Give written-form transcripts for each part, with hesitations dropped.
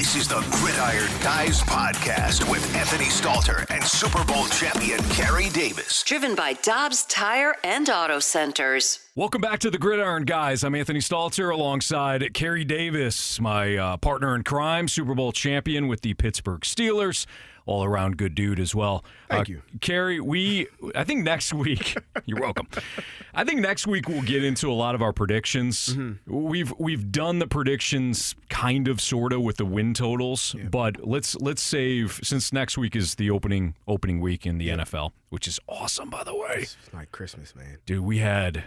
This is the Gridiron Guys podcast with Anthony Stalter and Super Bowl champion Carey Davis. Driven by Dobbs Tire and Auto Centers. Welcome back to the Gridiron Guys. I'm Anthony Stalter alongside Carey Davis, my partner in crime, Super Bowl champion with the Pittsburgh Steelers. All around good dude as well. Thank you. Carey, I think next week, you're welcome. I think next week we'll get into a lot of our predictions. Mm-hmm. We've done the predictions kind of, sort of, with the win totals, but let's save, since next week is the opening week in the NFL, which is awesome, by the way. It's like Christmas, man. Dude, we had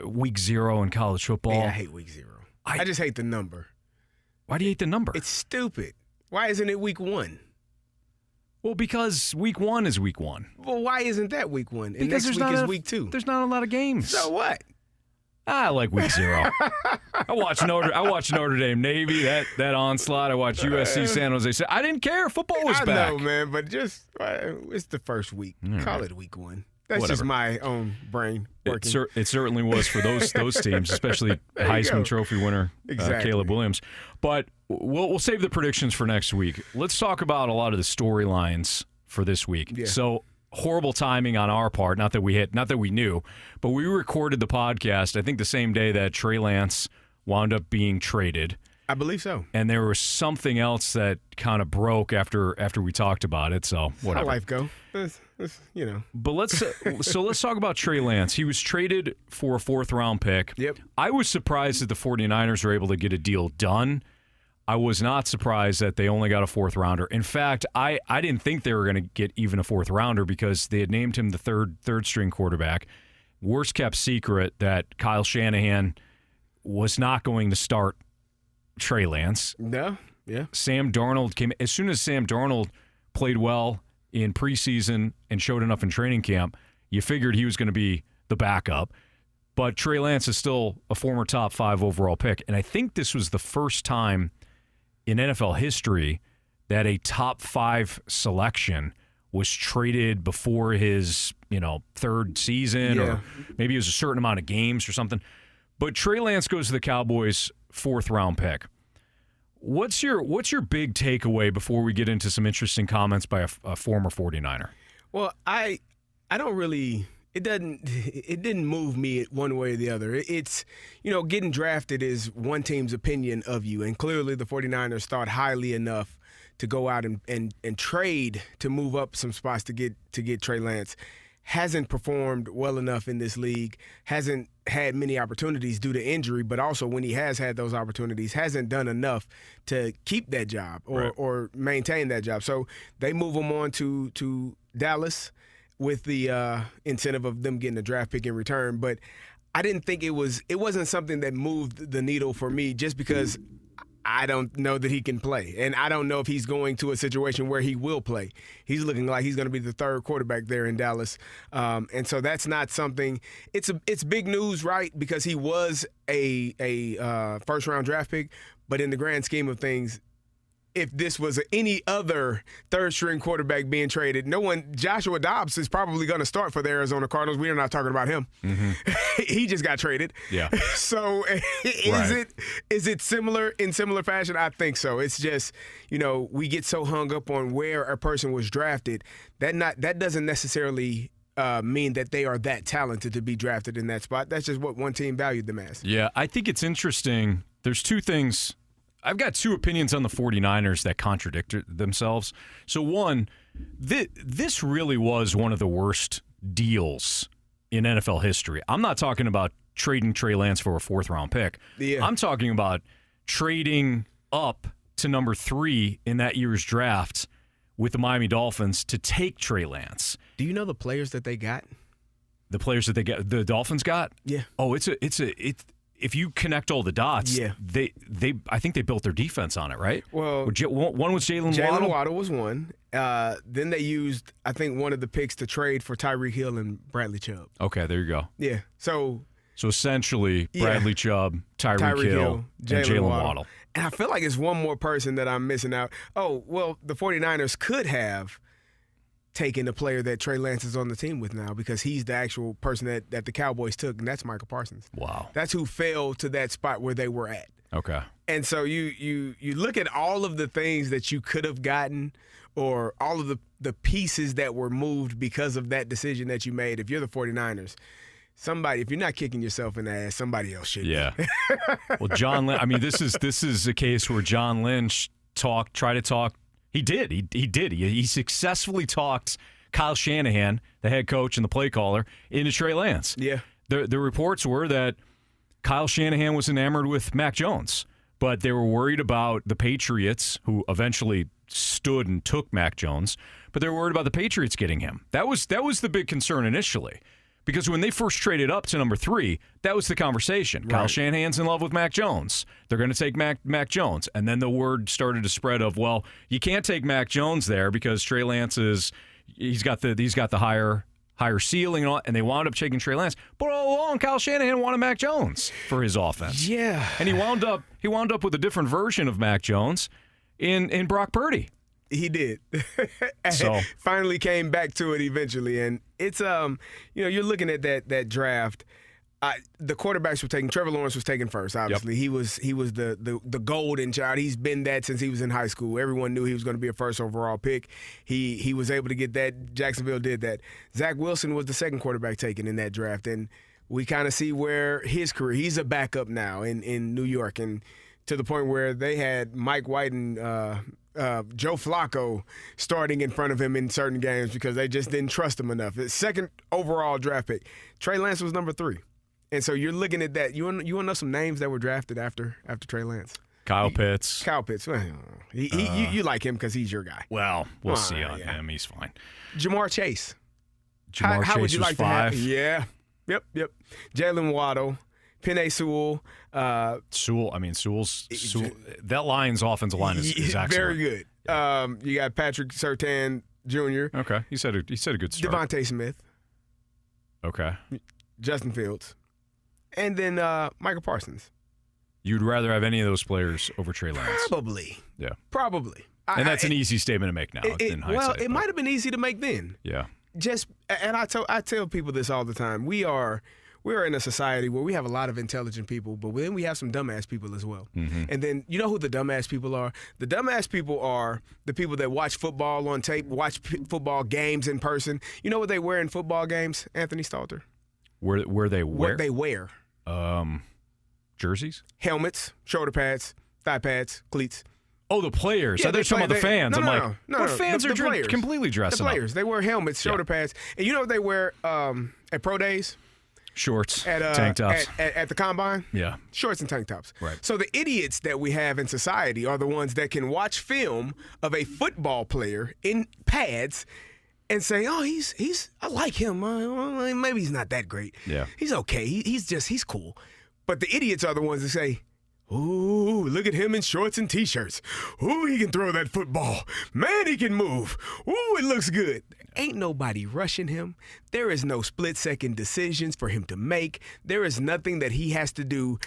week 0 in college football. Yeah, I hate week 0. I just hate the number. Why do you hate the number? It's stupid. Why isn't it week 1? Well, because week 1 is week 1. Well, why isn't that week 1? And because next week is week 2. There's not a lot of games. So what? I like week 0. I watched Notre Dame Navy, that onslaught. I watched USC San Jose. I didn't care. Football was back. I know, man, but just it's the first week. Call it week 1. That's just my own brain working. It certainly was for those teams, especially Heisman Trophy winner Caleb Williams. But we'll save the predictions for next week. Let's talk about a lot of the storylines for this week. Yeah. So horrible timing on our part. Not that we knew, but we recorded the podcast, I think, the same day that Trey Lance wound up being traded. I believe so. And there was something else that kind of broke after we talked about it. So whatever. How life go. But let's talk about Trey Lance. He was traded for a 4th-round pick. Yep. I was surprised that the 49ers were able to get a deal done. I was not surprised that they only got a 4th-rounder. In fact, I didn't think they were going to get even a 4th-rounder because they had named him the third-string quarterback. Worst-kept secret that Kyle Shanahan was not going to start Trey Lance. No, yeah. Sam Darnold came. As soon as Sam Darnold played well in preseason and showed enough in training camp, you figured he was going to be the backup. But Trey Lance is still a former top 5 overall pick. And I think this was the first time in NFL history that a top 5 selection was traded before his, 3rd season, or maybe it was a certain amount of games or something. But Trey Lance goes to the Cowboys, 4th-round pick. What's your big takeaway before we get into some interesting comments by a former 49er? Well, I don't really – it didn't move me one way or the other. It's, getting drafted is one team's opinion of you, and clearly the 49ers thought highly enough to go out and trade to move up some spots to get Trey Lance. Hasn't performed well enough in this league, hasn't had many opportunities due to injury, but also when he has had those opportunities, hasn't done enough to keep that job or maintain that job. So they move him on to Dallas with the incentive of them getting a draft pick in return. But I didn't think it wasn't something that moved the needle for me just because I don't know that he can play. And I don't know if he's going to a situation where he will play. He's looking like he's going to be the 3rd quarterback there in Dallas. And so that's not something – it's big news, right, because he was a first-round draft pick. But in the grand scheme of things, if this was any other 3rd-string quarterback being traded, Joshua Dobbs is probably going to start for the Arizona Cardinals. We are not talking about him. Mm-hmm. He just got traded. Yeah. So is it similar in similar fashion? I think so. It's just, we get so hung up on where a person was drafted that doesn't necessarily mean that they are that talented to be drafted in that spot. That's just what one team valued them as. Yeah, I think it's interesting. There's 2 things. I've got 2 opinions on the 49ers that contradict themselves. So one, this really was one of the worst deals in NFL history. I'm not talking about trading Trey Lance for a 4th-round pick. Yeah. I'm talking about trading up to number 3 in that year's draft with the Miami Dolphins to take Trey Lance. Do you know the players that they got? The players that the Dolphins got? Yeah. Oh, it's if you connect all the dots, I think they built their defense on it, right? Well, one was Jalen Waddle. Jalen Waddle was one. Then they used, I think, one of the picks to trade for Tyreek Hill and Bradley Chubb. Okay, there you go. Yeah. So essentially, Bradley Chubb, Tyreek Hill, and Jalen Waddle. And I feel like it's one more person that I'm missing out. Oh, well, the 49ers could have taken the player that Trey Lance is on the team with now because he's the actual person that the Cowboys took, and that's Michael Parsons. Wow. That's who fell to that spot where they were at. Okay. And so you look at all of the things that you could have gotten or all of the pieces that were moved because of that decision that you made. If you're the 49ers, if you're not kicking yourself in the ass, somebody else should. Yeah. Well, John Lynch, I mean, this is a case where John Lynch tried to talk. He did. He did. He successfully talked Kyle Shanahan, the head coach and the play caller, into Trey Lance. Yeah. The reports were that Kyle Shanahan was enamored with Mac Jones, but they were worried about the Patriots, who eventually stood and took Mac Jones, but they were worried about the Patriots getting him. That was the big concern initially, because when they first traded up to number 3, that was the conversation. Right. Kyle Shanahan's in love with Mac Jones. They're going to take Mac Jones. And then the word started to spread of, well, you can't take Mac Jones there because Trey Lance he's got the higher ceiling and all, and they wound up taking Trey Lance. But all along, Kyle Shanahan wanted Mac Jones for his offense. Yeah. And he wound up with a different version of Mac Jones in Brock Purdy. He did. So finally came back to it eventually. And it's you're looking at that draft. The quarterbacks were taken. Trevor Lawrence was taken first, obviously. Yep. He was the golden child. He's been that since he was in high school. Everyone knew he was going to be a first overall pick. He was able to get that. Jacksonville did that. Zach Wilson was the second quarterback taken in that draft. And we kind of see where his career, he's a backup now in New York. And to the point where they had Mike White and Joe Flacco starting in front of him in certain games because they just didn't trust him enough. His second overall draft pick. Trey Lance was number 3. And so you're looking at that. You want to know some names that were drafted after Trey Lance? Kyle Pitts. Kyle Pitts. Well, you like him because he's your guy. Well, we'll see on him. He's fine. Jamar Chase. How Chase would you like 5. To have? Yeah. Yep. Jalen Waddle. Penei Sewell. Sewell's that Lions offensive line is excellent. Very good. Yeah. You got Patrick Surtain Jr. Okay. He said a good start. Devontae Smith. Okay. Justin Fields. And then Michael Parsons. You'd rather have any of those players over Trey Lance? Probably. Yeah. Probably. And that's an easy statement to make now in hindsight. Well, it might have been easy to make then. Yeah. And I tell people this all the time. We are in a society where we have a lot of intelligent people, but then we have some dumbass people as well. Mm-hmm. And then you know who the dumbass people are? The dumbass people are the people that watch football on tape, watch football games in person. You know what they wear in football games, Anthony Stalter? Where they wear? What they wear. Jerseys? Helmets, shoulder pads, thigh pads, cleats. Oh, the players. Yeah, they're talking about the fans. No, fans are completely dressing up. The players. They wear helmets, shoulder pads. And you know what they wear at pro days? Shorts, tank tops. At the combine? Yeah. Shorts and tank tops. Right. So the idiots that we have in society are the ones that can watch film of a football player in pads and say, oh, I like him. Maybe he's not that great. Yeah. He's okay. He's cool. But the idiots are the ones that say, ooh, look at him in shorts and T-shirts. Ooh, he can throw that football. Man, he can move. Ooh, it looks good. Ain't nobody rushing him. There is no split-second decisions for him to make. There is nothing that he has to do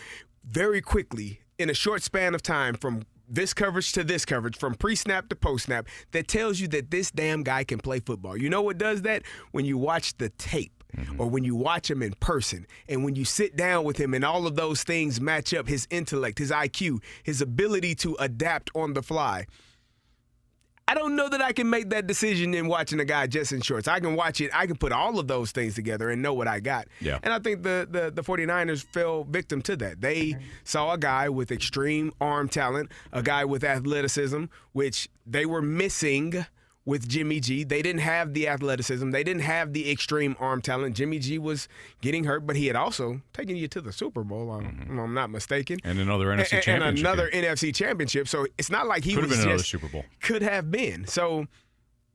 very quickly in a short span of time from this coverage to this coverage, from pre-snap to post-snap, that tells you that this damn guy can play football. You know what does that? When you watch the tape. Mm-hmm. Or when you watch him in person and when you sit down with him and all of those things match up, his intellect, his IQ, his ability to adapt on the fly. I don't know that I can make that decision in watching a guy just in shorts. I can watch it. I can put all of those things together and know what I got. Yeah. And I think the 49ers fell victim to that. They saw a guy with extreme arm talent, a guy with athleticism, which they were missing with Jimmy G. They didn't have the athleticism. They didn't have the extreme arm talent. Jimmy G was getting hurt, but he had also taken you to the Super Bowl, I'm not mistaken. And another NFC championship. And another NFC championship. So it's not like he could was have been just another Super Bowl. Could have been. So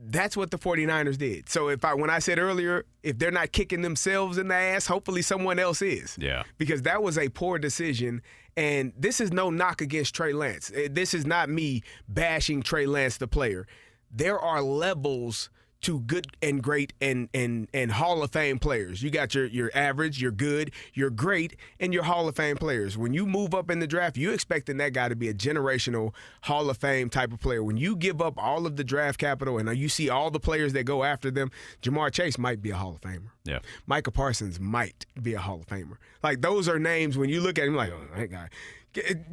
that's what the 49ers did. So when I said earlier, if they're not kicking themselves in the ass, hopefully someone else is. Yeah. Because that was a poor decision. And this is no knock against Trey Lance. This is not me bashing Trey Lance, the player. There are levels to good and great and Hall of Fame players. You got your average, your good, your great, and your Hall of Fame players. When you move up in the draft, you're expecting that guy to be a generational Hall of Fame type of player. When you give up all of the draft capital and you see all the players that go after them, Jamar Chase might be a Hall of Famer. Yeah. Michael Parsons might be a Hall of Famer. Like, those are names when you look at him like, oh, that guy.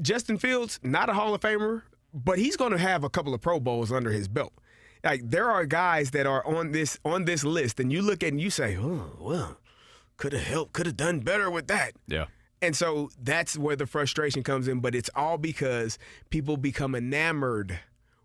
Justin Fields, not a Hall of Famer, but he's going to have a couple of Pro Bowls under his belt. Like, there are guys that are on this list, and you look at and you say, oh, well, could have done better with that. Yeah. And so that's where the frustration comes in, but it's all because people become enamored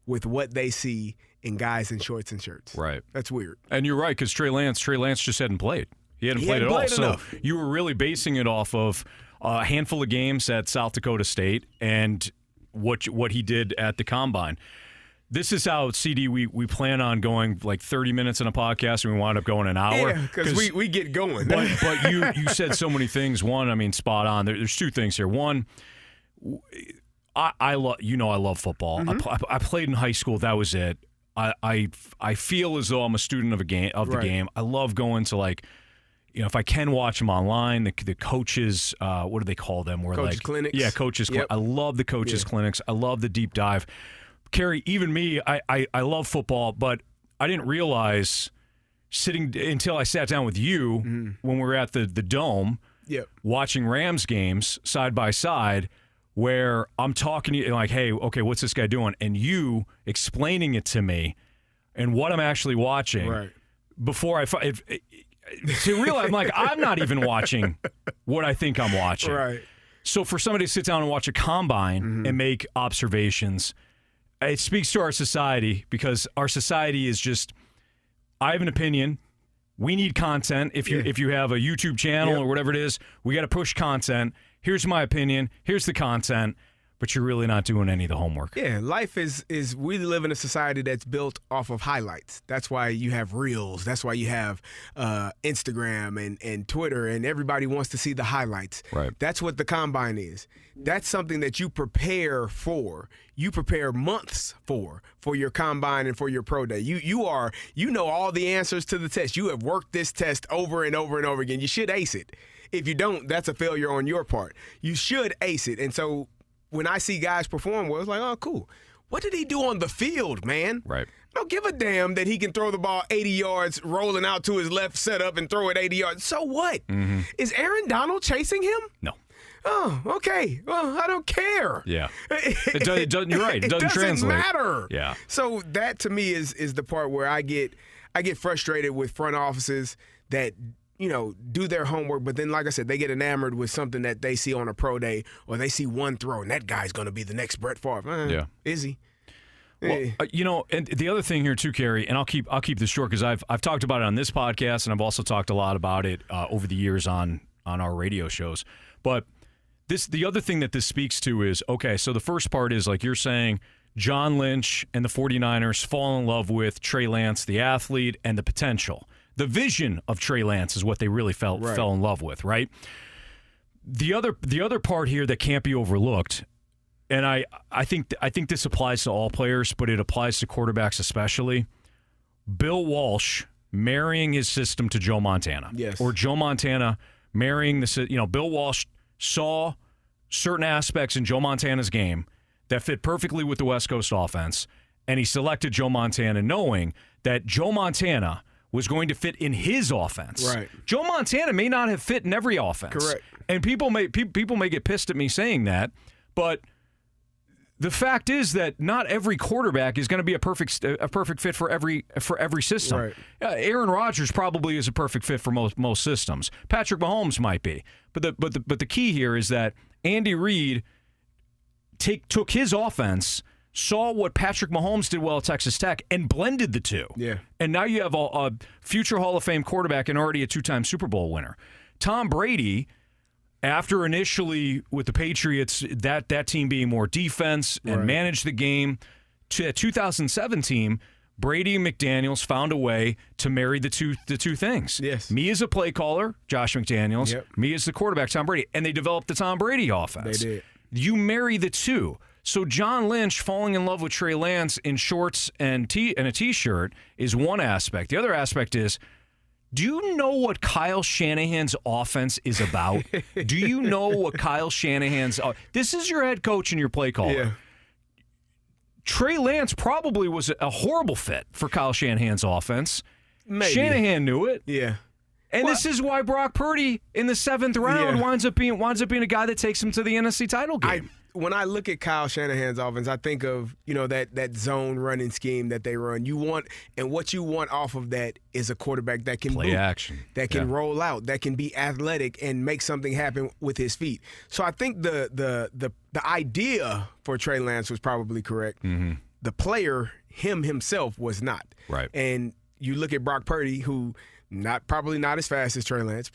with what they see in guys in shorts and shirts. Right. That's weird. And you're right, because Trey Lance just hadn't played. He hadn't played at all. Enough. So you were really basing it off of a handful of games at South Dakota State and what he did at the Combine. This is how, CD, we plan on going like 30 minutes in a podcast, and we wind up going an hour. Yeah, because we get going. But you said so many things. One, I mean, spot on. There's two things here. One, I love football. Mm-hmm. I played in high school. That was it. I feel as though I'm a student of the game. I love going to, like, if I can watch them online, the coaches, what do they call them? Coaches clinics. Yeah, coaches. Yep. I love the coaches clinics. I love the deep dive. Carey, even me, I love football, but I didn't realize until I sat down with you when we were at the Dome watching Rams games side by side, where I'm talking to you like, hey, okay, what's this guy doing? And you explaining it to me and what I'm actually watching. Right. Before to realize, I'm like, I'm not even watching what I think I'm watching. Right. So for somebody to sit down and watch a combine and make observations, it speaks to our society, because our society is just, I have an opinion. We need content. If you have a YouTube channel or whatever it is, we got to push content. Here's my opinion. Here's the content. But you're really not doing any of the homework. Yeah, life is we live in a society that's built off of highlights. That's why you have Reels. That's why you have Instagram and Twitter, and everybody wants to see the highlights. Right. That's what the Combine is. That's something that you prepare for. You prepare months for your Combine and for your Pro Day. You know all the answers to the test. You have worked this test over and over and over again. You should ace it. If you don't, that's a failure on your part. You should ace it. And so when I see guys perform well, it's like, oh, cool. What did he do on the field, man? Right. I don't give a damn that he can throw the ball 80 yards, rolling out to his left, set up, and throw it 80 yards. So what? Mm-hmm. Is Aaron Donald chasing him? No. Oh, okay. Well, I don't care. Yeah. It doesn't, you're right. It doesn't translate. Matter. Yeah. So that, to me, is the part where I get frustrated with front offices that – do their homework, but then, like I said, they get enamored with something that they see on a pro day, or they see one throw, and that guy's going to be the next Brett Favre. Yeah. Is he? Well, and the other thing here too, Carey, and I'll keep this short, because I've talked about it on this podcast, and I've also talked a lot about it over the years on our radio shows. But the other thing that this speaks to is, okay, so the first part is, like you're saying, John Lynch and the 49ers fall in love with Trey Lance, the athlete, and the potential. The vision of Trey Lance is what they really fell in love with, right? The other part here that can't be overlooked, and I think this applies to all players, but it applies to quarterbacks especially. Bill Walsh marrying his system to Joe Montana, or Joe Montana marrying Bill Walsh saw certain aspects in Joe Montana's game that fit perfectly with the West Coast offense, and he selected Joe Montana knowing that Joe Montana was going to fit in his offense. Right. Joe Montana may not have fit in every offense. Correct. And people may get pissed at me saying that, but the fact is that not every quarterback is going to be a perfect fit for every system. Right. Aaron Rodgers probably is a perfect fit for most systems. Patrick Mahomes might be. But the key here is that Andy Reid took his offense, saw what Patrick Mahomes did well at Texas Tech, and blended the two. Yeah. And now you have a future Hall of Fame quarterback and already a two-time Super Bowl winner. Tom Brady, after initially with the Patriots, that team being more defense and managed the game, to a 2007 team, Brady and McDaniels found a way to marry the two things. Yes. Me as a play caller, Josh McDaniels. Me as the quarterback, Tom Brady. And they developed the Tom Brady offense. They did. You marry the two. So John Lynch falling in love with Trey Lance in shorts and a T-shirt is one aspect. The other aspect is, do you know what Kyle Shanahan's offense is about? Do you know what Kyle Shanahan's – this is your head coach and your play caller. Yeah. Trey Lance probably was a horrible fit for Kyle Shanahan's offense. Maybe. Shanahan knew it. Yeah. And this is why Brock Purdy in the 7th round winds up being a guy that takes him to the NFC title game. when I look at Kyle Shanahan's offense, I think of, that zone running scheme that they run. What you want off of that is a quarterback that can play boot, action, that can roll out, that can be athletic and make something happen with his feet. So I think the idea for Trey Lance was probably correct. Mm-hmm. The player, himself, was not. Right. And you look at Brock Purdy, who probably not as fast as Trey Lance,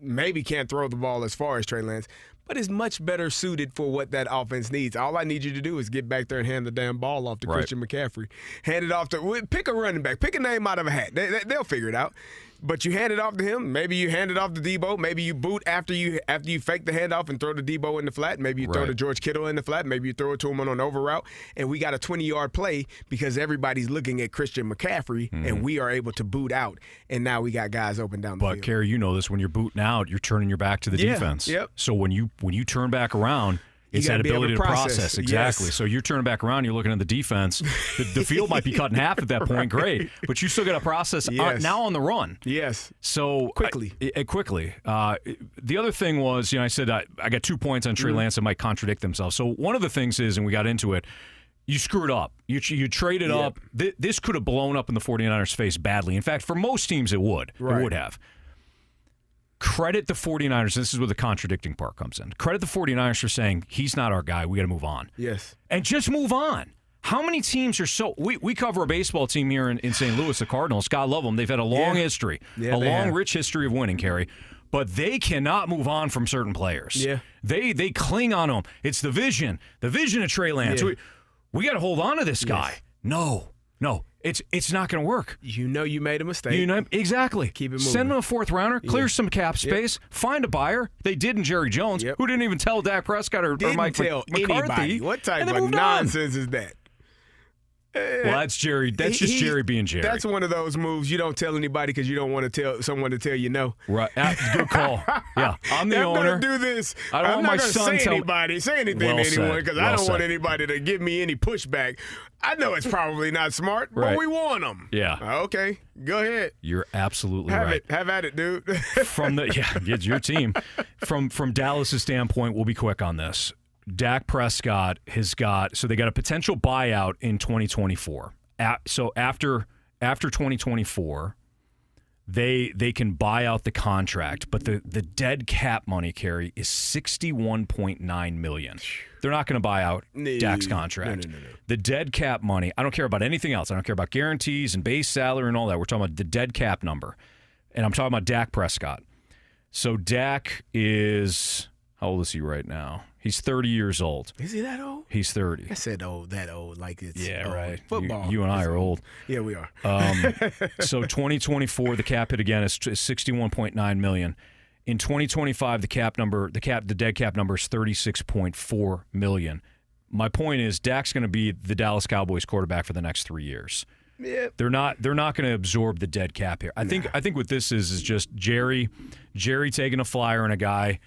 maybe can't throw the ball as far as Trey Lance, but is much better suited for what that offense needs. All I need you to do is get back there and hand the damn ball off to Christian McCaffrey. Hand it off to – pick a running back. Pick a name out of a hat. They'll figure it out. But you hand it off to him. Maybe you hand it off to Debo. Maybe you boot after you fake the handoff and throw to Debo in the flat. Maybe you throw to George Kittle in the flat. Maybe you throw it to him on an over route. And we got a 20-yard play because everybody's looking at Christian McCaffrey, and we are able to boot out. And now we got guys open down the field. But, Carey, you know this. When you're booting out, you're turning your back to the defense. Yep. So when you turn back around, it's that ability to process. Exactly. Yes. So you're turning back around, you're looking at the defense. The field might be cut in half at that point. Great. But you still got to process now on the run. Yes. So quickly. Quickly. The other thing was, I said I got 2 points on Trey Lance that might contradict themselves. So one of the things is, and we got into it, you screwed up. You traded up. This could have blown up in the 49ers' face badly. In fact, for most teams, it would. Right. It would have. Credit the 49ers. This is where the contradicting part comes in. Credit the 49ers for saying, he's not our guy. We got to move on. Yes. And just move on. How many teams are so... We cover a baseball team here in St. Louis, the Cardinals. God love them. They've had a long history. Yeah, rich history of winning, Carey. But they cannot move on from certain players. Yeah. They cling on them. It's the vision of Trey Lance. Yeah. We got to hold on to this guy. No. It's not going to work. You made a mistake. Exactly. Keep it moving. Send him a fourth rounder, clear some cap space, find a buyer. They did in Jerry Jones, who didn't even tell Dak Prescott or Mike McCarthy. Anybody. What type of nonsense is that? Well, that's Jerry. That's just Jerry being Jerry. That's one of those moves you don't tell anybody because you don't want to tell someone to tell you no. Right. Good call. Yeah. I'm the owner. I'm going to do this. I don't I'm want not my going to son say anything to anyone because I don't want anybody to give me any pushback. I know it's probably not smart, but we want them. Yeah. Okay. Go ahead. You're absolutely right. Have at it, dude. It's your team. From Dallas' standpoint, we'll be quick on this. Dak Prescott they got a potential buyout in 2024. So after 2024, they can buy out the contract, but the dead cap money, Carey, is $61.9 million. They're not going to buy out Dak's contract. No. The dead cap money, I don't care about anything else. I don't care about guarantees and base salary and all that. We're talking about the dead cap number, and I'm talking about Dak Prescott. So Dak is, how old is he right now? He's 30 years old. Is he that old? He's 30. I said that old, like it's old. Right. Football. You and I are old. Yeah, we are. So 2024, the cap hit again is $61.9 million. In 2025, the dead cap number is $36.4 million. My point is, Dak's going to be the Dallas Cowboys quarterback for the next 3 years. Yeah. They're not going to absorb the dead cap here. I think what this is just Jerry taking a flyer on a guy.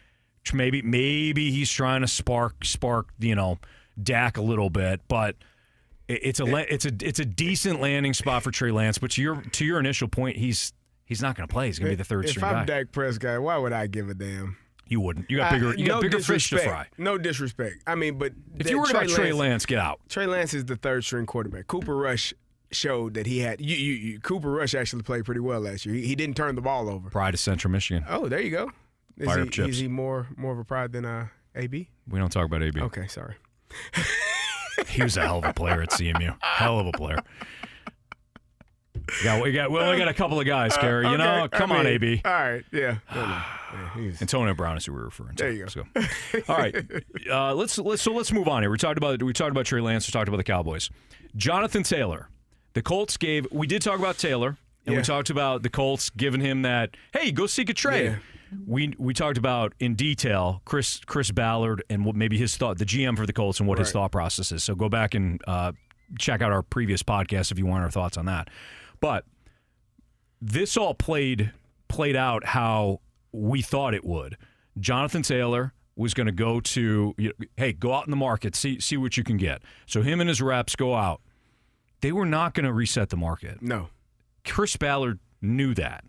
Maybe he's trying to spark, Dak a little bit, but it's a decent landing spot for Trey Lance. But to your initial point, he's not going to play. He's going to be the third string guy. If I'm Dak Prescott, why would I give a damn? You wouldn't. You got bigger fish to fry. No disrespect. I mean, but if you're worried about Trey Lance, get out. Trey Lance is the third string quarterback. Cooper Rush showed that he had. Cooper Rush actually played pretty well last year. He didn't turn the ball over. Pride of Central Michigan. Oh, there you go. Is he more of a pride than AB? We don't talk about AB. Okay, sorry. He was a hell of a player at CMU. Hell of a player. We only got a couple of guys, Carey. Come on, AB. All right, yeah. Antonio Brown is who we're referring to. There you go. So, all right, let's move on here. We talked about Trey Lance. We talked about the Cowboys. Jonathan Taylor, the Colts gave. We did talk about Taylor, and we talked about the Colts giving him that. Hey, go seek a trade. Yeah. We talked about in detail Chris Ballard and what maybe his thought, the GM for the Colts, and what his thought process is. So go back and check out our previous podcast if you want our thoughts on that. But this all played out how we thought it would. Jonathan Taylor was going to go go out in the market, see what you can get. So him and his reps go out. They were not going to reset the market. No. Chris Ballard knew that.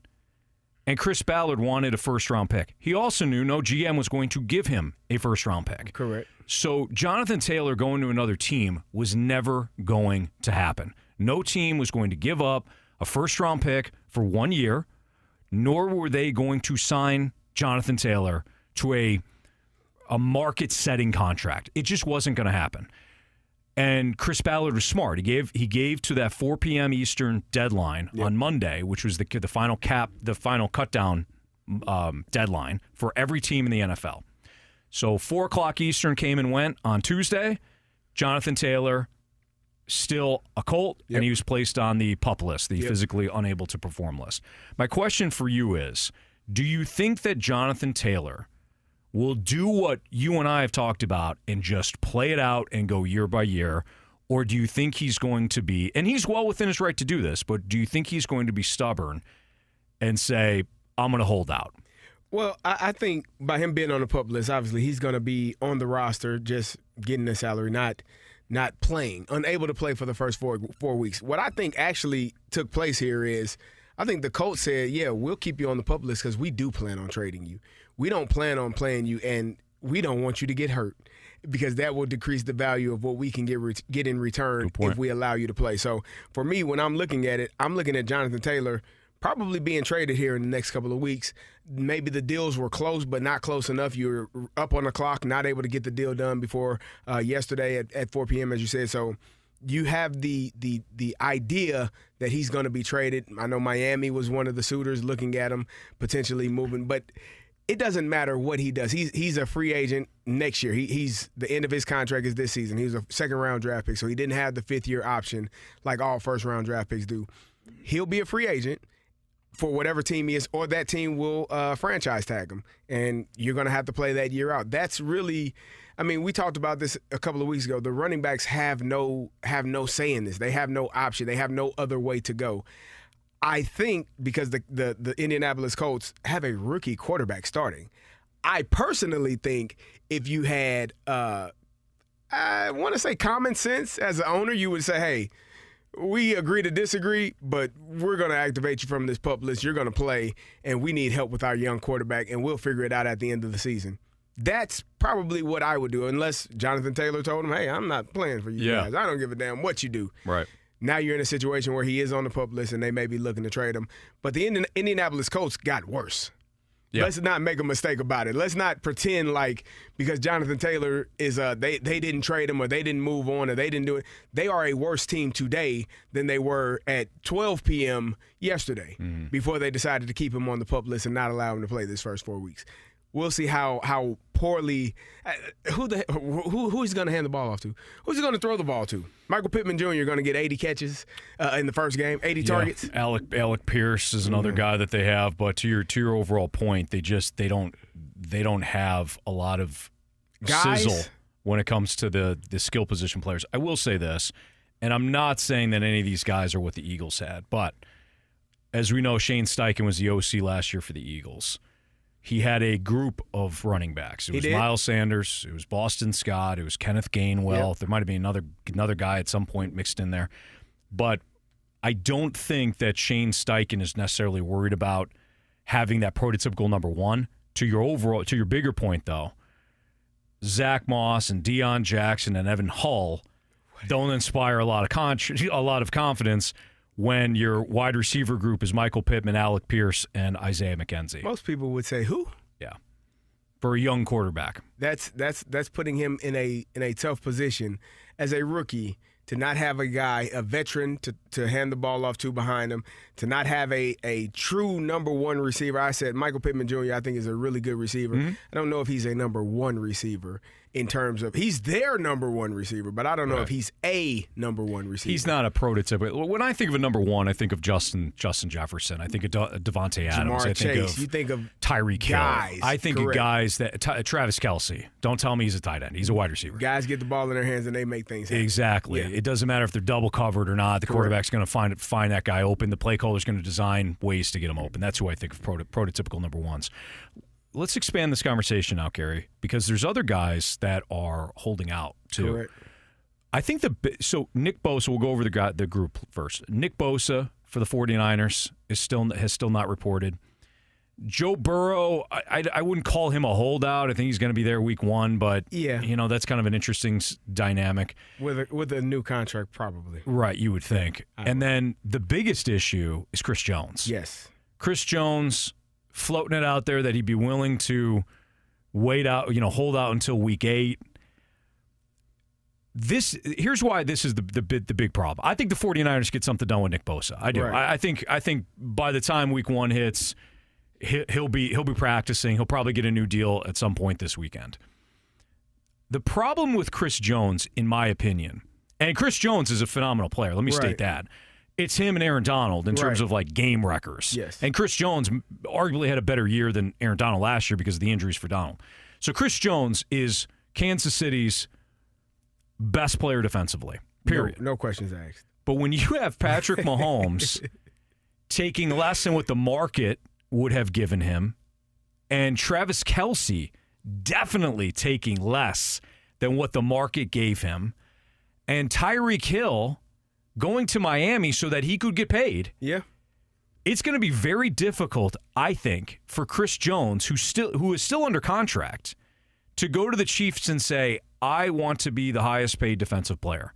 And Chris Ballard wanted a first-round pick. He also knew no GM was going to give him a first-round pick. Correct. So Jonathan Taylor going to another team was never going to happen. No team was going to give up a first-round pick for 1 year, nor were they going to sign Jonathan Taylor to a market-setting contract. It just wasn't going to happen. And Chris Ballard was smart. He gave to that 4 p.m. Eastern deadline on Monday, which was the final cutdown deadline for every team in the NFL. So 4 o'clock Eastern came and went on Tuesday. Jonathan Taylor, still a Colt, and he was placed on the PUP list, the physically unable to perform list. My question for you is, do you think that Jonathan Taylor will do what you and I have talked about and just play it out and go year by year? Or do you think he's going to be, and he's well within his right to do this, but do you think he's going to be stubborn and say, I'm going to hold out? Well, I think by him being on the PUP list, obviously he's going to be on the roster, just getting the salary, not playing, unable to play for the first four weeks. What I think actually took place here is I think the Colts said, yeah, we'll keep you on the PUP list because we do plan on trading you. We don't plan on playing you, and we don't want you to get hurt because that will decrease the value of what we can get in return if we allow you to play. So for me, when I'm looking at it, I'm looking at Jonathan Taylor probably being traded here in the next couple of weeks. Maybe the deals were close, but not close enough. You're up on the clock, not able to get the deal done before yesterday at 4 p.m., as you said. So you have the idea that he's going to be traded. I know Miami was one of the suitors looking at him potentially moving, but it doesn't matter what he does. He's a free agent next year. He's the end of his contract is this season. He was a second-round draft pick, so he didn't have the fifth-year option like all first-round draft picks do. He'll be a free agent for whatever team he is, or that team will franchise tag him, and you're going to have to play that year out. That's really – I mean, we talked about this a couple of weeks ago. The running backs have no say in this. They have no option. They have no other way to go. I think because the Indianapolis Colts have a rookie quarterback starting. I personally think if you had, I want to say common sense as an owner, you would say, hey, we agree to disagree, but we're going to activate you from this PUP list. You're going to play, and we need help with our young quarterback, and we'll figure it out at the end of the season. That's probably what I would do, unless Jonathan Taylor told him, hey, I'm not playing for you guys. I don't give a damn what you do. Right. Now you're in a situation where he is on the PUP list and they may be looking to trade him. But the Indianapolis Colts got worse. Yeah. Let's not make a mistake about it. Let's not pretend like because Jonathan Taylor is they didn't trade him or they didn't move on or they didn't do it. They are a worse team today than they were at 12 p.m. yesterday before they decided to keep him on the PUP list and not allow him to play this first 4 weeks. We'll see how poorly who's going to hand the ball off to? Who's he going to throw the ball to? Michael Pittman Jr. going to get 80 catches in the first game, 80 targets. Alec Pierce is another guy that they have, but to your overall point, they don't have a lot of sizzle when it comes to the skill position players. I will say this, and I'm not saying that any of these guys are what the Eagles had, but as we know, Shane Steichen was the OC last year for the Eagles. He had a group of running backs. It was Miles Sanders. It was Boston Scott. It was Kenneth Gainwell. Yep. There might have been another guy at some point mixed in there. But I don't think that Shane Steichen is necessarily worried about having that prototypical number one. To your bigger point, though, Zach Moss and Deion Jackson and Evan Hull don't inspire a lot of confidence when your wide receiver group is Michael Pittman, Alec Pierce, and Isaiah McKenzie. Most people would say who? Yeah. For a young quarterback. That's putting him in a tough position as a rookie to not have a guy, a veteran, to hand the ball off to behind him, to not have a true number one receiver. I said Michael Pittman Jr. I think is a really good receiver. I don't know if he's a number one receiver in terms of he's their number one receiver, but I don't know if he's a number one receiver. He's not a prototype. When I think of a number one, I think of Justin Jefferson. I think of Devontae Adams. I think of you think of Tyreek Hill. I think of guys that Travis Kelce. Don't tell me he's a tight end. He's a wide receiver. Guys get the ball in their hands and they make things happen. Exactly. Yeah. It doesn't matter if they're double covered or not. The quarterback's going to find that guy open. The play caller's going to design ways to get him open. That's who I think of prototypical number ones. Let's expand this conversation now, Carey, because there's other guys that are holding out too. Correct. I think so Nick Bosa, we'll go over the group first. Nick Bosa for the 49ers has still not reported. Joe Burrow, I wouldn't call him a holdout. I think he's going to be there week 1, but that's kind of an interesting dynamic. With a new contract, probably. Right, you would think. And then the biggest issue is Chris Jones. Yes. Chris Jones floating it out there that he'd be willing to wait out, hold out until week 8. Here's why this is the big problem. I think the 49ers get something done with Nick Bosa. I do. Right. I think by the time week 1 hits, he'll be practicing. He'll probably get a new deal at some point this weekend. The problem with Chris Jones, in my opinion, and Chris Jones is a phenomenal player. Let me state that. It's him and Aaron Donald in terms of like game wreckers. Yes. And Chris Jones arguably had a better year than Aaron Donald last year because of the injuries for Donald. So Chris Jones is Kansas City's best player defensively, period. No questions asked. But when you have Patrick Mahomes taking less than what the market would have given him, and Travis Kelce definitely taking less than what the market gave him, and Tyreek Hill going to Miami so that he could get paid. Yeah. It's going to be very difficult, I think, for Chris Jones, who is still under contract, to go to the Chiefs and say, I want to be the highest paid defensive player.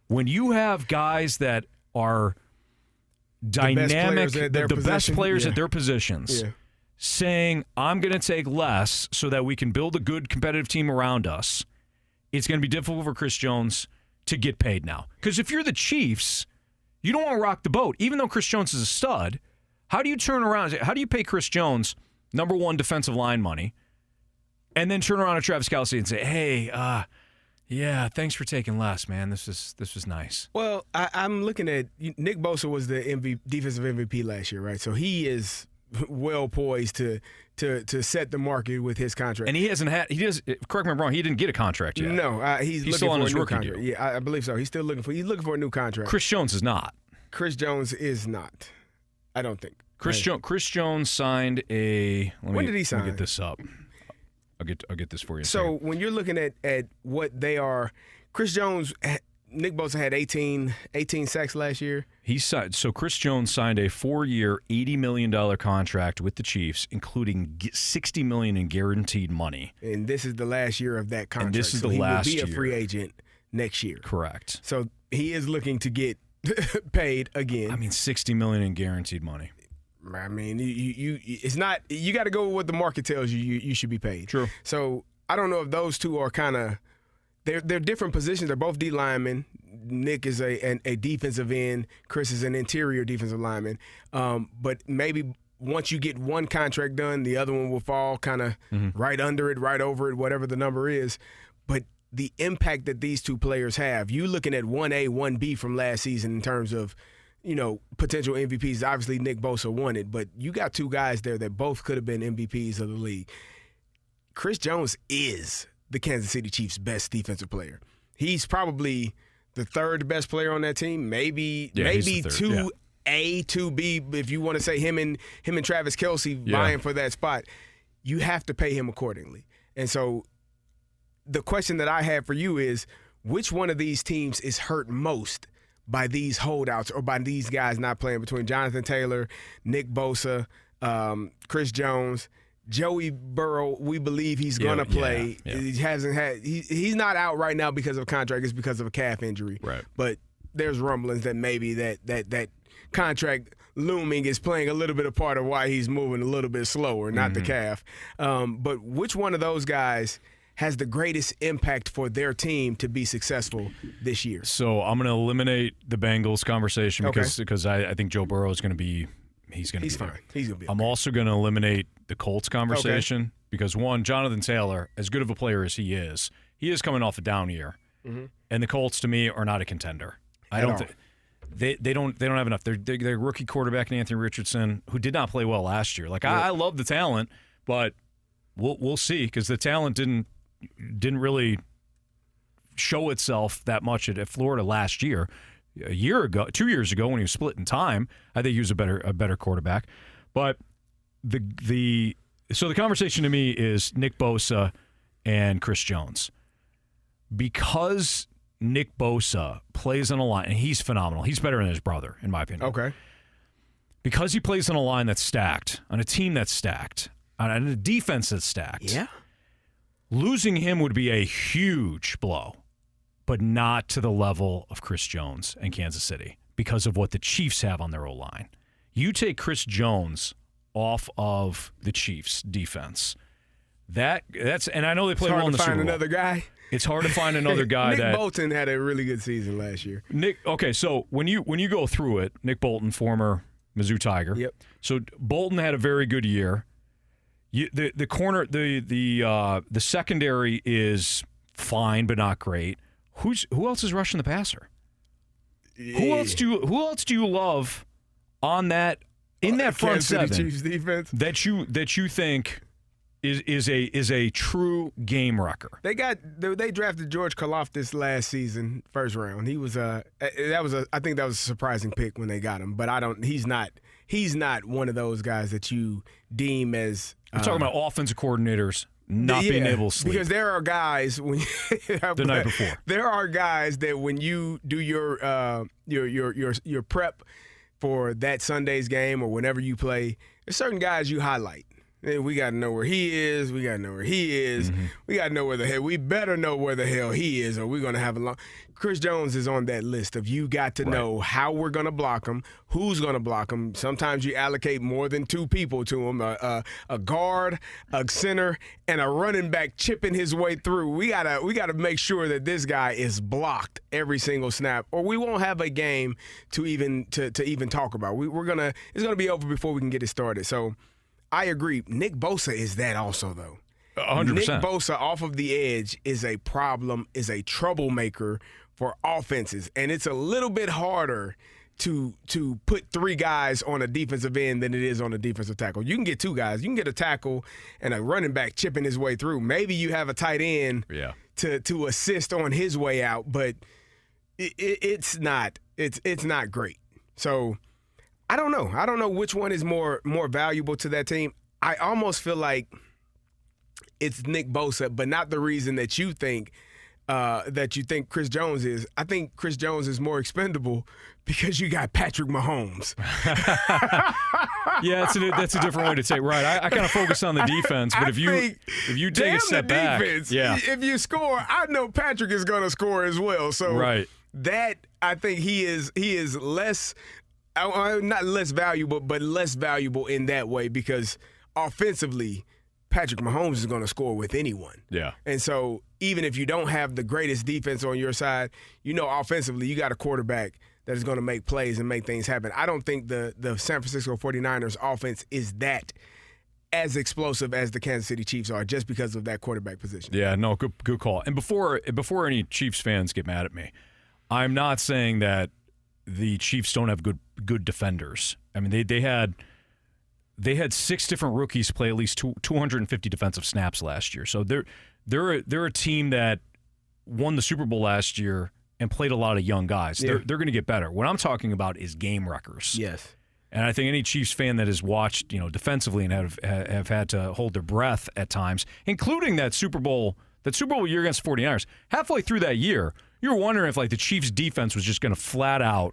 When you have guys that are dynamic, the best players at their positions, saying, I'm going to take less so that we can build a good competitive team around us, it's going to be difficult for Chris Jones to get paid now. Because if you're the Chiefs, you don't want to rock the boat. Even though Chris Jones is a stud, how do you turn around? How do you pay Chris Jones number 1 defensive line money and then turn around to Travis Kelce and say, hey, thanks for taking less, man. This was nice. Well, I'm looking at Nick Bosa was the defensive MVP last year, right? So he is well poised to set the market with his contract. And he hasn't had. Correct me if I'm wrong. He didn't get a contract yet. No, he's looking still for on his a new rookie contract. deal. Yeah, I believe so. He's looking for a new contract. Chris Jones is not. Chris Jones is not. I don't think. Chris Jones signed a. When did he sign? Let me get this up. I'll get this for you. So when you're looking at what they are, Chris Jones, Nick Bosa had 18 sacks last year. So Chris Jones signed a 4-year, $80 million contract with the Chiefs, including $60 million in guaranteed money. And this is the last year of that contract. And this is so the last year. He will be a free agent next year. Correct. So he is looking to get paid again. I mean, $60 million in guaranteed money. I mean, it's not. You got to go with what the market tells you. You should be paid. True. So I don't know if those two are kind of. They're different positions. They're both D linemen. Nick is a defensive end. Chris is an interior defensive lineman. But maybe once you get one contract done, the other one will fall kind of right under it, right over it, whatever the number is. But the impact that these two players have, you looking at 1A, 1B from last season in terms of, potential MVPs. Obviously, Nick Bosa won it, but you got two guys there that both could have been MVPs of the league. Chris Jones is the Kansas City Chiefs' best defensive player. He's probably the third best player on that team, maybe 2A, 2B, if you want to say him and Travis Kelce vying for that spot. You have to pay him accordingly. And so the question that I have for you is, which one of these teams is hurt most by these holdouts or by these guys not playing, between Jonathan Taylor, Nick Bosa, Chris Jones, Joey Burrow? We believe he's going to play. Yeah. He hasn't had. He's not out right now because of contract. It's because of a calf injury. Right. But there's rumblings that maybe that contract looming is playing a little bit of part of why he's moving a little bit slower, not the calf. But which one of those guys has the greatest impact for their team to be successful this year? So I'm going to eliminate the Bengals conversation because I think Joe Burrow is going to be – he's going to be fine. there. He's going to be okay. I'm also going to eliminate the Colts conversation because, one, Jonathan Taylor, as good of a player as he is coming off a down year. And the Colts, to me, are not a contender. I don't think they don't have enough. They're rookie quarterback Anthony Richardson, who did not play well last year. I love the talent, but we'll see, because the talent didn't really show itself that much at Florida last year. A year ago, 2 years ago, when he was split in time, I think he was a better quarterback. But the conversation to me is Nick Bosa and Chris Jones, because Nick Bosa plays on a line, and he's phenomenal. He's better than his brother, in my opinion. Okay. because he plays on a line that's stacked, on a team that's stacked, on a defense that's stacked. Yeah. Losing him would be a huge blow, but not to the level of Chris Jones and Kansas City because of what the Chiefs have on their O-line. You take Chris Jones off of the Chiefs' defense. That's and I know they played well in the Super Bowl. It's hard to find another guy. It's hard to find another guy. Nick Bolton had a really good season last year. Okay, so when you go through it, Nick Bolton, former Mizzou Tiger. Yep. So Bolton had a very good year. The corner, the secondary is fine but not great. Who else is rushing the passer? Yeah. Who else do you love on that in that front seven Chiefs defense that you think is a true game wrecker? They drafted George Karlaftis last season, first round. He was I think that was a surprising pick when they got him. But he's not one of those guys that you deem as. I'm talking about offensive coordinators not being able to sleep. Because there are guys when the night before. There are guys that when you do your prep for that Sunday's game or whenever you play, there's certain guys you highlight. We got to know where he is. We got to know where he is. Mm-hmm. We got to know where the hell. We better know where the hell he is, or we're going to have a long. Chris Jones is on that list of you got to know how we're going to block him, who's going to block him. Sometimes you allocate more than two people to him: a guard, a center, and a running back chipping his way through. We gotta make sure that this guy is blocked every single snap, or we won't have a game to even talk about. It's gonna be over before we can get it started. So. I agree. Nick Bosa is that also, though. 100%. Nick Bosa off of the edge is a problem, is a troublemaker for offenses. And it's a little bit harder to put three guys on a defensive end than it is on a defensive tackle. You can get two guys. You can get a tackle and a running back chipping his way through. Maybe you have a tight end to assist on his way out, but it's not great. So I don't know. I don't know which one is more valuable to that team. I almost feel like it's Nick Bosa, but not the reason that you think Chris Jones is. I think Chris Jones is more expendable because you got Patrick Mahomes. Yeah, that's a different way to say it. Right. I kind of focus on the defense, but if you take a step back, if you score, I know Patrick is going to score as well. So that I think he is less. Not less valuable, but less valuable in that way because offensively, Patrick Mahomes is going to score with anyone. Yeah. And so even if you don't have the greatest defense on your side, offensively you got a quarterback that is going to make plays and make things happen. I don't think the San Francisco 49ers offense is that as explosive as the Kansas City Chiefs are just because of that quarterback position. Yeah, no, good call. And before any Chiefs fans get mad at me, I'm not saying that the Chiefs don't have good defenders. I mean, they had 6 different rookies play at least 250 defensive snaps last year. So they're a team that won the Super Bowl last year and played a lot of young guys. Yeah. They're going to get better. What I'm talking about is game wreckers. Yes. And I think any Chiefs fan that has watched, defensively and have had to hold their breath at times, including that Super Bowl year against the 49ers, halfway through that year, you were wondering if the Chiefs defense was just going to flat out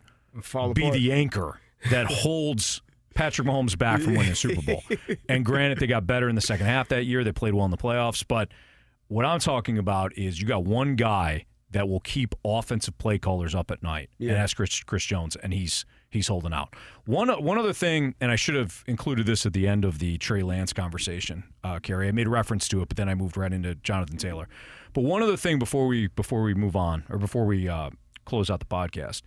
be the anchor that holds Patrick Mahomes back from winning the Super Bowl. And granted, they got better in the second half that year. They played well in the playoffs. But what I'm talking about is you got one guy that will keep offensive play callers up at night, and that's Chris Jones, and he's holding out. One other thing, and I should have included this at the end of the Trey Lance conversation, Carey. I made reference to it, but then I moved right into Jonathan Taylor. But one other thing before we move on, or before we close out the podcast,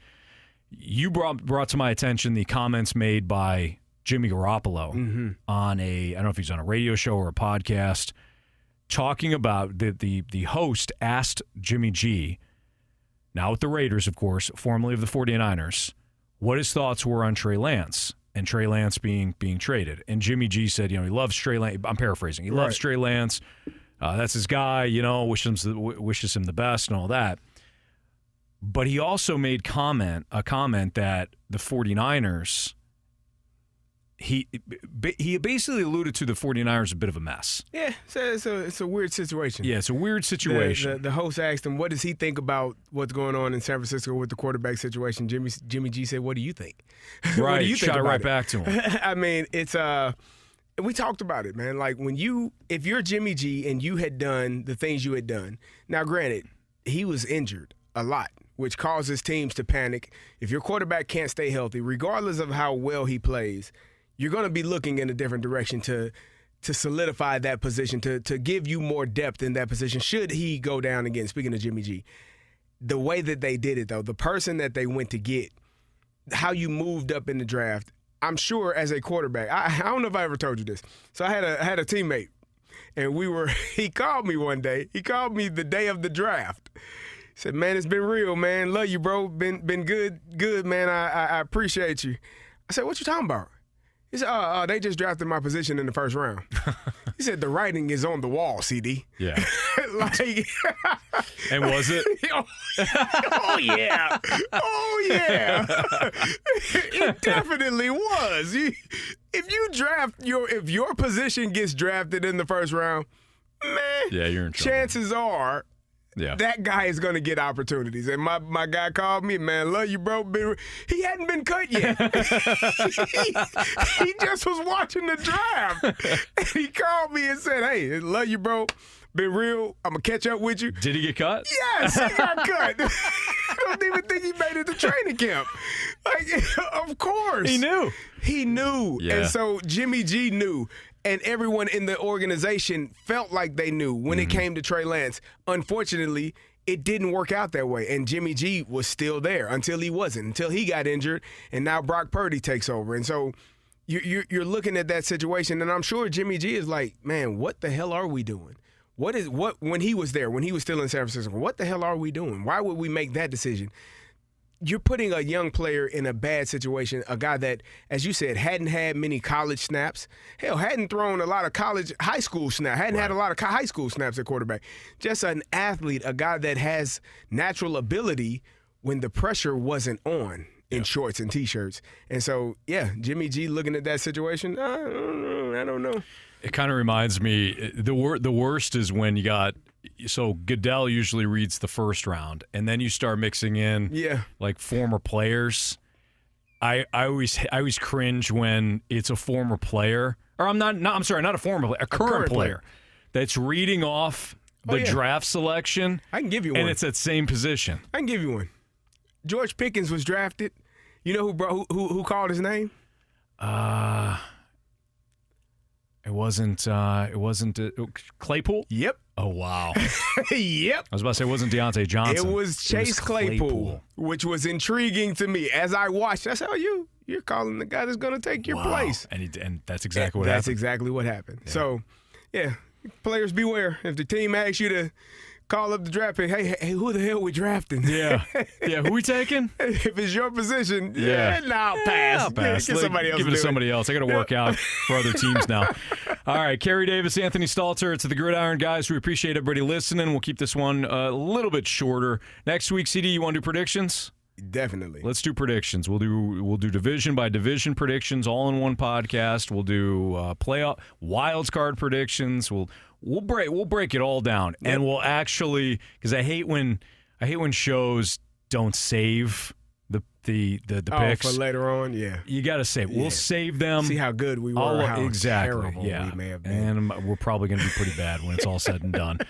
you brought to my attention the comments made by Jimmy Garoppolo on I don't know if he's on a radio show or a podcast, talking about the host asked Jimmy G, now with the Raiders, of course, formerly of the 49ers, what his thoughts were on Trey Lance and Trey Lance being traded. And Jimmy G said, he loves Trey Lance. I'm paraphrasing. He loves Trey Lance. That's his guy, wishes him the best and all that. But he also made a comment that the 49ers he basically alluded to the 49ers a bit of a mess. Yeah, it's a weird situation. Yeah, it's a weird situation. The host asked him, what does he think about what's going on in San Francisco with the quarterback situation? Jimmy G said, what do you think? Right, what do you think shot about right it? back to him. I mean, it's we talked about it, man. Like if you're Jimmy G and you had done the things you had done. Now, granted, he was injured a lot, which causes teams to panic. If your quarterback can't stay healthy, regardless of how well he plays, you're going to be looking in a different direction to solidify that position, to give you more depth in that position should he go down again, speaking of Jimmy G. The way that they did it, though, the person that they went to get, how you moved up in the draft, I'm sure as a quarterback, I don't know if I ever told you this. So I had a teammate, and he called me one day. He called me the day of the draft. He said, man, it's been real, man. Love you, bro. Been good, man. I appreciate you. I said, what you talking about? He said, they just drafted my position in the first round. He said, the writing is on the wall, CD. Yeah. Like, and was it? Oh, yeah. Oh, yeah. It definitely was. If your position gets drafted in the first round, man, yeah, you're in trouble. Chances are that guy is going to get opportunities. And my guy called me, man, love you, bro. He hadn't been cut yet. he just was watching the draft. And he called me and said, hey, love you, bro. Been real. I'm going to catch up with you. Did he get cut? Yes, he got cut. I don't even think he made it to training camp. Like, of course. He knew. He knew. Yeah. And so Jimmy G knew. And everyone in the organization felt like they knew when it came to Trey Lance. Unfortunately, it didn't work out that way. And Jimmy G was still there until he wasn't, until he got injured. And now Brock Purdy takes over. And so you're looking at that situation. And I'm sure Jimmy G is like, man, what the hell are we doing? When he was there, when he was still in San Francisco, what the hell are we doing? Why would we make that decision? You're putting a young player in a bad situation, a guy that, as you said, hadn't had many college snaps. Hell, hadn't thrown a lot of high school snaps, hadn't had a lot of high school snaps at quarterback. Just an athlete, a guy that has natural ability when the pressure wasn't on in shorts and T-shirts. And so, yeah, Jimmy G looking at that situation, I don't know. It kind of reminds me, the worst is when you got, so Goodell usually reads the first round, and then you start mixing in like former players. I always cringe when it's a former player, or I'm sorry, not a former player, a current player that's reading off the draft selection. I can give you one. And it's at same position. I can give you one. George Pickens was drafted. You know who called his name? It wasn't Claypool? Yep. Oh, wow. Yep. I was about to say it wasn't Deontay Johnson. It was Chase Claypool, which was intriguing to me. As I watched, I said, you're calling the guy that's going to take your place. And that's exactly what happened. That's exactly what happened. Yeah. So, yeah, players beware. If the team asks you to call up the draft pick, hey, who the hell we drafting? Yeah. Yeah, who we taking? If it's your position, I'll pass. I'll pass. Give somebody else give it to somebody else. I got to work out for other teams now. All right, Carey Davis, Anthony Stalter. It's the Gridiron guys. We appreciate everybody listening. We'll keep this one a little bit shorter. Next week, CD, you want to do predictions? Definitely. Let's do predictions. We'll do division by division predictions all in one podcast. We'll do playoff wild card predictions. We'll break it all down, and we'll actually, because I hate when shows don't save the picks for later on. Yeah, you got to save. We'll save them. See how good we were. How exactly. terrible we may have been. And we're probably going to be pretty bad when it's all said and done.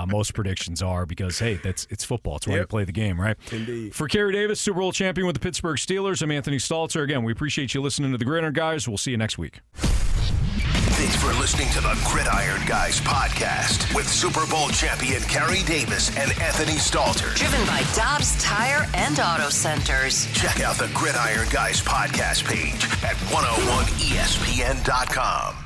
Most predictions are, because hey, it's football. It's why you play the game, right? Indeed. For Carey Davis, Super Bowl champion with the Pittsburgh Steelers, I'm Anthony Stalter. Again, we appreciate you listening to the Gridiron guys. We'll see you next week. Thanks for listening to the Gridiron Guys podcast with Super Bowl champion Carey Davis and Anthony Stalter. Driven by Dobbs Tire and Auto Centers. Check out the Gridiron Guys podcast page at 101ESPN.com.